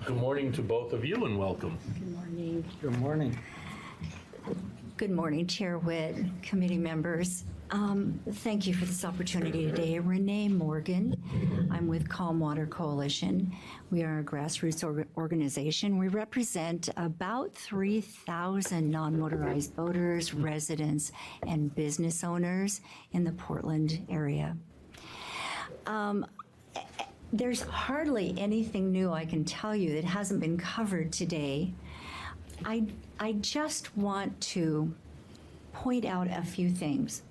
Good morning to both of you and welcome. Good morning. Good morning. Good morning, Chair Witt, committee members. Thank you for this opportunity today. Renee Morgan. I'm with Calm Water Coalition. We are a grassroots organization. We represent about 3,000 non-motorized boaters, residents, and business owners in the Portland area. There's hardly anything new I can tell you that hasn't been covered today. I just want to point out a few things.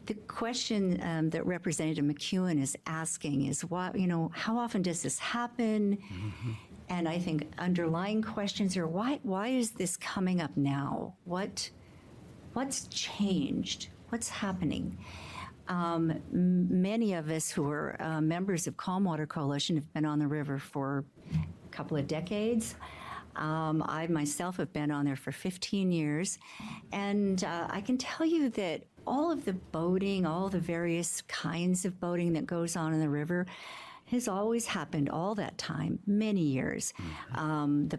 The question that Representative McEwen is asking is, how often does this happen? Mm-hmm. And I think underlying questions are, why is this coming up now? What's changed? What's happening? Many of us who are members of Calm Water Coalition have been on the river for a couple of decades. I myself have been on there for 15 years, and I can tell you that all of the boating, all the various kinds of boating that goes on in the river has always happened all that time, many years. Mm-hmm. The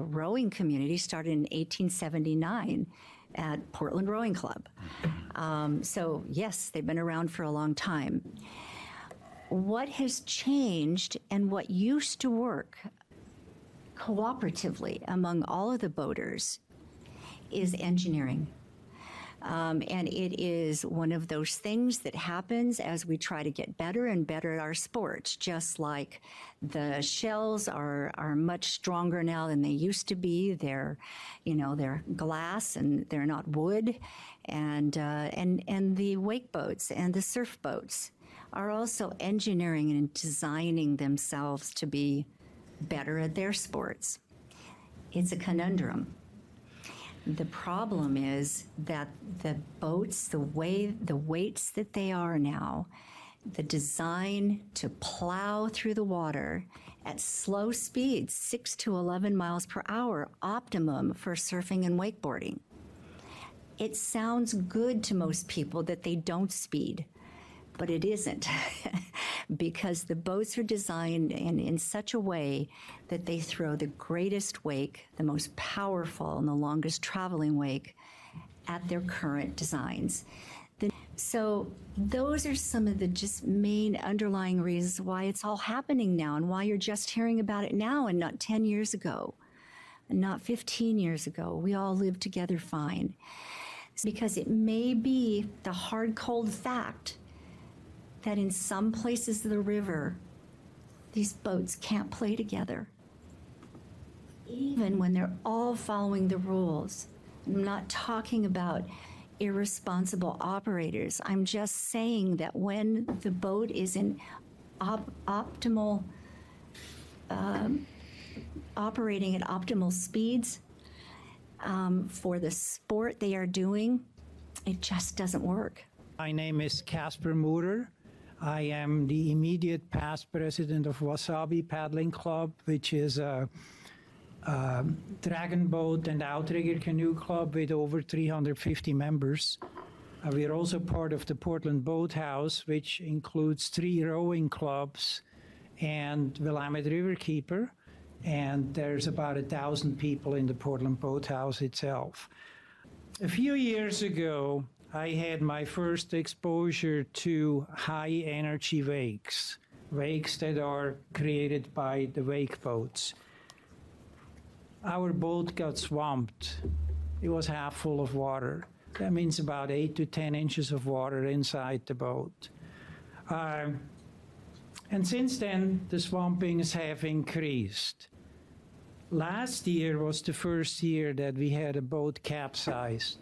rowing community started in 1879 at Portland Rowing Club. Mm-hmm. So yes, they've been around for a long time. What has changed and what used to work cooperatively among all of the boaters is engineering. And it is one of those things that happens as we try to get better and better at our sports, just like the shells are much stronger now than they used to be. They're glass and they're not wood. And the wake boats and the surf boats are also engineering and designing themselves to be better at their sports. It's a conundrum. The problem is that the boats, the weights that they are now, the design to plow through the water at slow speeds, 6 to 11 miles per hour, optimum for surfing and wakeboarding. It sounds good to most people that they don't speed, but it isn't. Because the boats are designed in such a way that they throw the greatest wake, the most powerful and the longest traveling wake at their current designs. So those are some of the just main underlying reasons why it's all happening now and why you're just hearing about it now and not 10 years ago, and not 15 years ago. We all lived together fine. Because it may be the hard, cold fact that in some places of the river, these boats can't play together, even when they're all following the rules. I'm not talking about irresponsible operators. I'm just saying that when the boat is in optimal, operating at optimal speeds for the sport they are doing, it just doesn't work. My name is Casper Moorer. I am the immediate past president of Wasabi Paddling Club, which is a dragon boat and outrigger canoe club with over 350 members. We are also part of the Portland Boat House, which includes 3 rowing clubs and Willamette Riverkeeper. And there's about 1,000 people in the Portland Boat House itself. A few years ago, I had my first exposure to high-energy wakes that are created by the wake boats. Our boat got swamped. It was half full of water. That means about 8 to 10 inches of water inside the boat. And since then, the swampings have increased. Last year was the first year that we had a boat capsize.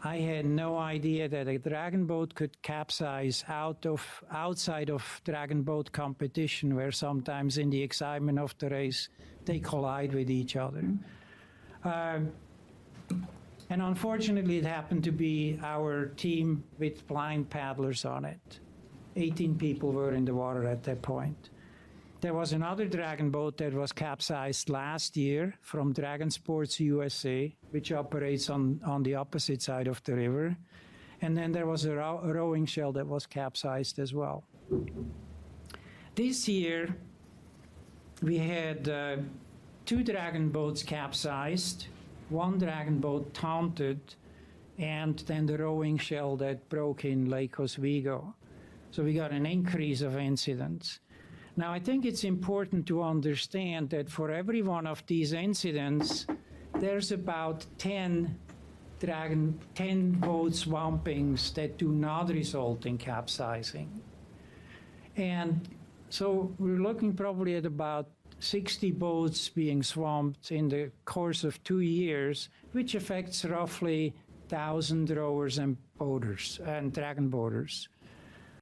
I had no idea that a dragon boat could capsize outside of dragon boat competition, where sometimes in the excitement of the race, they collide with each other. And unfortunately, it happened to be our team with blind paddlers on it. 18 people were in the water at that point. There was another dragon boat that was capsized last year from Dragon Sports USA, which operates on the opposite side of the river. And then there was a rowing shell that was capsized as well. This year, we had 2 dragon boats capsized, 1 dragon boat taunted, and then the rowing shell that broke in Lake Oswego. So we got an increase of incidents. Now, I think it's important to understand that for every one of these incidents, there's about 10 boat swampings that do not result in capsizing. And so we're looking probably at about 60 boats being swamped in the course of 2 years, which affects roughly 1,000 rowers and boaters and dragon boaters.